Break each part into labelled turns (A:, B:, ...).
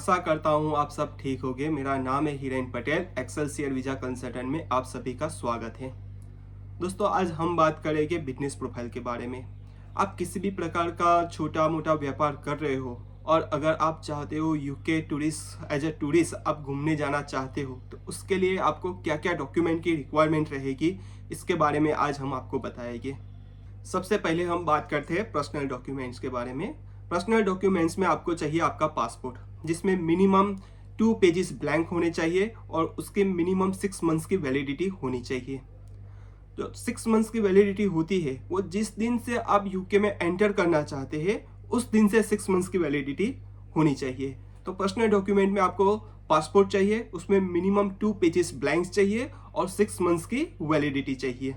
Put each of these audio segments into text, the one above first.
A: आशा करता हूँ आप सब ठीक होंगे। मेरा नाम है Hiren Patel. Excelsior visa consultant में आप सभी का स्वागत है। दोस्तों, आज हम बात करेंगे बिजनेस प्रोफाइल के बारे में। आप किसी भी प्रकार का छोटा मोटा व्यापार कर रहे हो और अगर आप चाहते हो UK tourist as a tourist आप घूमने जाना चाहते हो, तो उसके लिए आपको क्या क्या डॉक्यूमेंट की रिक्वायरमेंट रहेगी, इसके बारे में आज हम आपको बताएंगे। सबसे पहले हम बात करते हैं पर्सनल डॉक्यूमेंट्स के बारे में। पर्सनल डॉक्यूमेंट्स में आपको चाहिए आपका पासपोर्ट, जिसमें मिनिमम 2 पेजेस ब्लैंक होने चाहिए और उसके मिनिमम 6 मंथ्स की वैलिडिटी होनी चाहिए। जो 6 मंथ्स की वैलिडिटी होती है वो जिस दिन से आप यूके में एंटर करना चाहते हैं उस दिन से 6 मंथ्स की वैलिडिटी होनी चाहिए। तो पर्सनल डॉक्यूमेंट में आपको पासपोर्ट चाहिए, उसमें मिनिमम 2 पेजेस ब्लैंक्स चाहिए और 6 मंथ्स की वैलिडिटी चाहिए।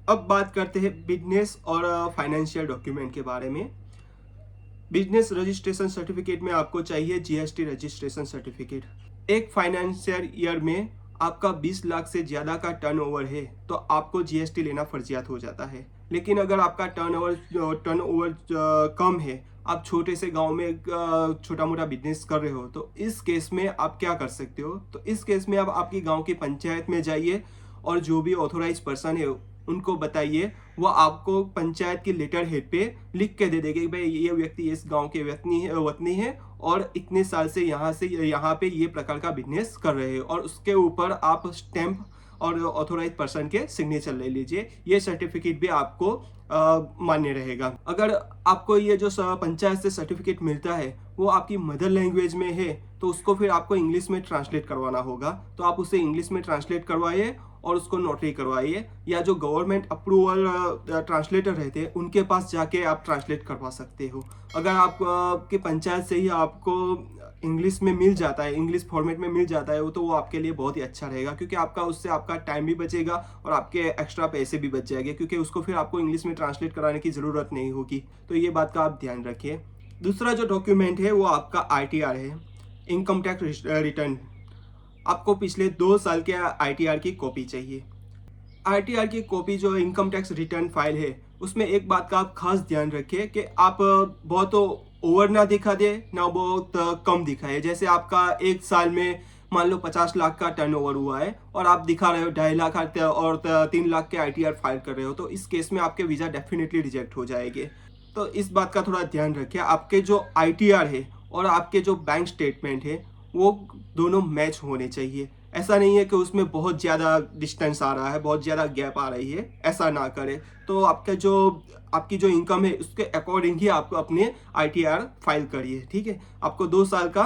A: अब बात करते हैं बिजनेस और फाइनेंशियल डॉक्यूमेंट के बारे में। बिजनेस रजिस्ट्रेशन सर्टिफिकेट में आपको चाहिए जीएसटी रजिस्ट्रेशन सर्टिफिकेट। एक फाइनेंशियल ईयर में आपका 20 लाख से ज़्यादा का टर्नओवर है तो आपको जीएसटी लेना फर्जियात हो जाता है। लेकिन अगर आपका टर्नओवर कम है, आप छोटे से गांव में छोटा मोटा बिजनेस कर रहे हो, तो इस केस में आप क्या कर सकते हो? तो इस केस में आप आपकी गांव की पंचायत में जाइए और जो भी ऑथोराइज पर्सन है उनको बताइए, वो आपको पंचायत की लेटर हेड पे लिख के दे देंगे कि भाई ये व्यक्ति इस गांव के वतनी है और इतने साल से यहाँ पे ये प्रकार का बिजनेस कर रहे हैं, और उसके ऊपर आप स्टैंप और ऑथोराइज पर्सन के सिग्नेचर ले लीजिए। ये सर्टिफिकेट भी आपको मान्य रहेगा। अगर आपको ये जो पंचायत से सर्टिफिकेट मिलता है वो आपकी मदर लैंग्वेज में है तो उसको फिर आपको इंग्लिश में ट्रांसलेट करवाना होगा, तो आप उसे इंग्लिश में ट्रांसलेट करवाइए और उसको नोटरी करवाइए, या जो गवर्नमेंट अप्रूवल ट्रांसलेटर रहते हैं उनके पास जाके आप ट्रांसलेट करवा सकते हो। अगर आपके पंचायत से ही आपको इंग्लिश में मिल जाता है, इंग्लिश फॉर्मेट में मिल जाता है, तो वो आपके लिए बहुत ही अच्छा रहेगा, क्योंकि उससे आपका टाइम भी बचेगा और आपके एक्स्ट्रा पैसे भी बच जाएंगे, क्योंकि उसको फिर आपको इंग्लिश में ट्रांसलेट कराने की ज़रूरत नहीं होगी। तो ये बात का आप ध्यान रखिए। दूसरा जो डॉक्यूमेंट है वो आपका आईटीआर है, इनकम टैक्स रिटर्न। आपको पिछले 2 साल के आईटीआर की कॉपी चाहिए। आईटीआर की कॉपी जो इनकम टैक्स रिटर्न फाइल है उसमें एक बात का आप खास ध्यान रखिए कि आप बहुत ओवर ना दिखा दे ना बहुत कम दिखाए। जैसे आपका एक साल में मान लो 50 लाख का टर्नओवर हुआ है और आप दिखा रहे हो 2.5 लाख और 3 लाख के आईटीआर फाइल कर रहे हो, तो इस केस में आपके वीज़ा डेफिनेटली रिजेक्ट हो जाएंगे। तो इस बात का थोड़ा ध्यान रखिए। आपके जो आईटीआर है और आपके जो बैंक स्टेटमेंट है वो दोनों मैच होने चाहिए। ऐसा नहीं है कि उसमें बहुत ज़्यादा डिस्टेंस आ रहा है, बहुत ज़्यादा गैप आ रही है, ऐसा ना करें। तो आपकी जो इनकम है उसके अकॉर्डिंग ही आपको अपने आईटीआर फाइल करिए, ठीक है। आपको 2 साल का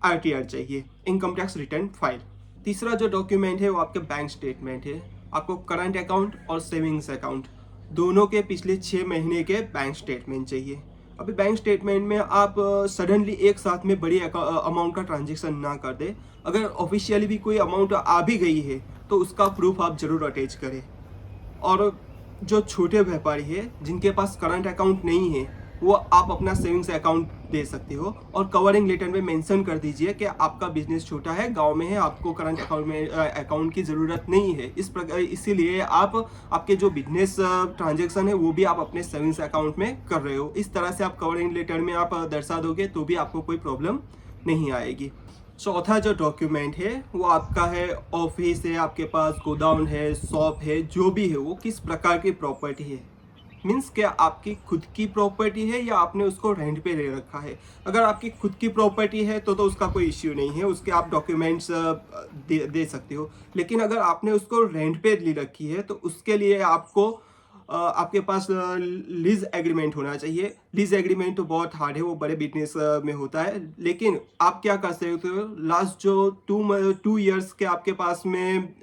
A: आईटीआर चाहिए, इनकम टैक्स रिटर्न फाइल। तीसरा जो डॉक्यूमेंट है वो आपके बैंक स्टेटमेंट है। आपको करंट अकाउंट और सेविंग्स अकाउंट दोनों के पिछले 6 महीने के बैंक स्टेटमेंट चाहिए। अभी बैंक स्टेटमेंट में आप सडनली एक साथ में बड़ी अमाउंट का ट्रांजेक्शन ना कर दे। अगर ऑफिशियली भी कोई अमाउंट आ भी गई है तो उसका प्रूफ आप जरूर अटैच करें। और जो छोटे व्यापारी है जिनके पास करंट अकाउंट नहीं है वो आप अपना सेविंग्स अकाउंट दे सकते हो और कवरिंग लेटर में मेंशन कर दीजिए कि आपका बिजनेस छोटा है, गांव में है, आपको करंट अकाउंट की ज़रूरत नहीं है। इसीलिए आप आपके जो बिजनेस ट्रांजैक्शन है वो भी आप अपने सेविंग्स अकाउंट में कर रहे हो। इस तरह से आप कवरिंग लेटर में आप दर्शा दोगे तो भी आपको कोई प्रॉब्लम नहीं आएगी। चौथा जो डॉक्यूमेंट है वो आपका है ऑफिस है, आपके पास गोडाउन है, शॉप है, जो भी है वो किस प्रकार की प्रॉपर्टी है। मीन्स क्या आपकी खुद की प्रॉपर्टी है या आपने उसको रेंट पे ले रखा है। अगर आपकी खुद की प्रॉपर्टी है तो उसका कोई इश्यू नहीं है, उसके आप डॉक्यूमेंट्स दे सकते हो। लेकिन अगर आपने उसको रेंट पे ले रखी है तो उसके लिए आपको आपके पास लीज एग्रीमेंट होना चाहिए। लीज एग्रीमेंट तो बहुत हार्ड है, वो बड़े बिजनेस में होता है। लेकिन आप क्या कर सकते हो, लास्ट जो 2 ईयर्स के आपके पास में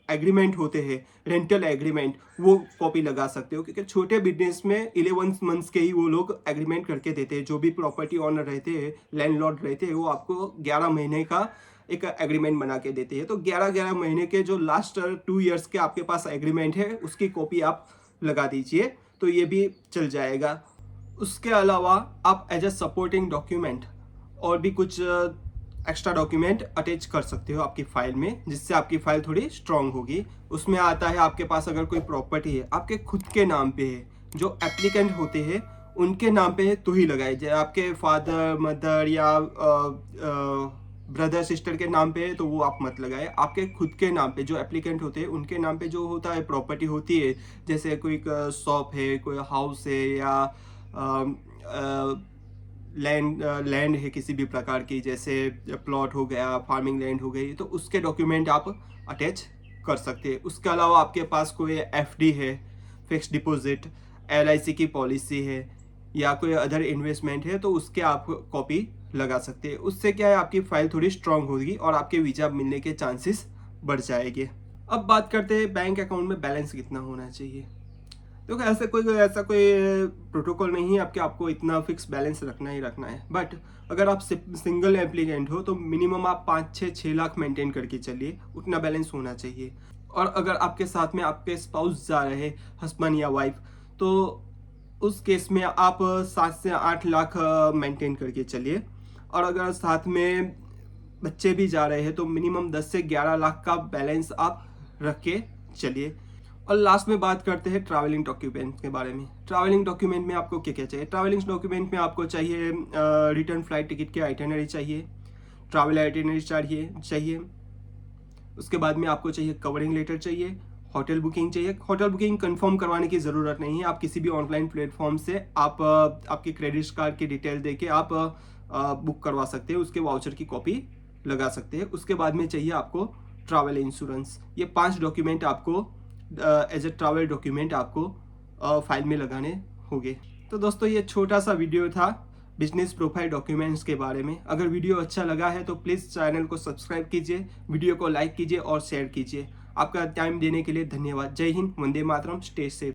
A: एग्रीमेंट होते हैं, रेंटल एग्रीमेंट, वो कॉपी लगा सकते हो, क्योंकि छोटे बिजनेस में 11 मंथ्स के ही वो लोग एग्रीमेंट करके देते हैं। जो भी प्रॉपर्टी ऑनर रहते हैं, लैंडलॉर्ड रहते हैं, वो आपको 11 महीने का एक एग्रीमेंट बना के देते हैं। तो 11 महीने के जो लास्ट 2 ईयर्स के आपके पास एग्रीमेंट है उसकी कॉपी आप लगा दीजिए, तो ये भी चल जाएगा। उसके अलावा आप एज ए सपोर्टिंग डॉक्यूमेंट और भी कुछ एक्स्ट्रा डॉक्यूमेंट अटैच कर सकते हो आपकी फाइल में, जिससे आपकी फाइल थोड़ी स्ट्रांग होगी। उसमें आता है आपके पास अगर कोई प्रॉपर्टी है आपके खुद के नाम पे है, जो एप्लीकेंट होते हैं उनके नाम पे तो ही लगाए जाए। आपके फादर मदर या ब्रदर सिस्टर के नाम पे है तो वो आप मत लगाए। आपके खुद के नाम पे जो एप्लीकेंट होते हैं उनके नाम पे जो होता है प्रॉपर्टी होती है, जैसे कोई शॉप है, कोई हाउस है, या लैंड है किसी भी प्रकार की, जैसे प्लॉट हो गया, फार्मिंग लैंड हो गई, तो उसके डॉक्यूमेंट आप अटैच कर सकते हैं। उसके अलावा आपके पास कोई एफडी है, फिक्स डिपॉजिट, एलआईसी की पॉलिसी है, या कोई अदर इन्वेस्टमेंट है, तो उसके आप कॉपी लगा सकते हैं। उससे क्या है, आपकी फाइल थोड़ी स्ट्रांग होगी और आपके वीजा मिलने के चांसेस बढ़ जाएंगे। अब बात करते हैं बैंक अकाउंट में बैलेंस कितना होना चाहिए। देखो ऐसा कोई प्रोटोकॉल नहीं है आपके आपको इतना फिक्स बैलेंस रखना ही रखना है। बट अगर आप सिंगल एप्लीकेंट हो तो मिनिमम आप 5 से 6 लाख मेंटेन करके चलिए, उतना बैलेंस होना चाहिए। और अगर आपके साथ में आपके स्पाउस जा रहे, हस्बैंड या वाइफ, तो उस केस में आप 7 से 8 लाख मेंटेन करके चलिए। और अगर साथ में बच्चे भी जा रहे हैं तो मिनिमम 10 से 11 लाख का बैलेंस आप रख के चलिए। और लास्ट में बात करते हैं ट्रैवलिंग डॉक्यूमेंट के बारे में। ट्रैवलिंग डॉक्यूमेंट में आपको क्या क्या चाहिए? ट्रैवलिंग डॉक्यूमेंट में आपको चाहिए रिटर्न फ्लाइट टिकट की आइटिनरी चाहिए, ट्रैवल आइटिनरी चाहिए। उसके बाद में आपको चाहिए कवरिंग लेटर चाहिए, होटल बुकिंग चाहिए। होटल बुकिंग कंफर्म करवाने की ज़रूरत नहीं है, आप किसी भी ऑनलाइन प्लेटफॉर्म से आप आपके क्रेडिट कार्ड की डिटेल देके आप बुक करवा सकते हैं, उसके वाउचर की कॉपी लगा सकते हैं। उसके बाद में चाहिए आपको ट्रैवल इंश्योरेंस। ये 5 डॉक्यूमेंट आपको एज ए ट्रैवल डॉक्यूमेंट आपको फाइल में लगाने होंगे। तो दोस्तों ये छोटा सा वीडियो था बिजनेस प्रोफाइल डॉक्यूमेंट्स के बारे में। अगर वीडियो अच्छा लगा है तो प्लीज़ चैनल को सब्सक्राइब कीजिए, वीडियो को लाइक कीजिए और शेयर कीजिए। आपका टाइम देने के लिए धन्यवाद। जय हिंद, वंदे मातरम, स्टे सेफ।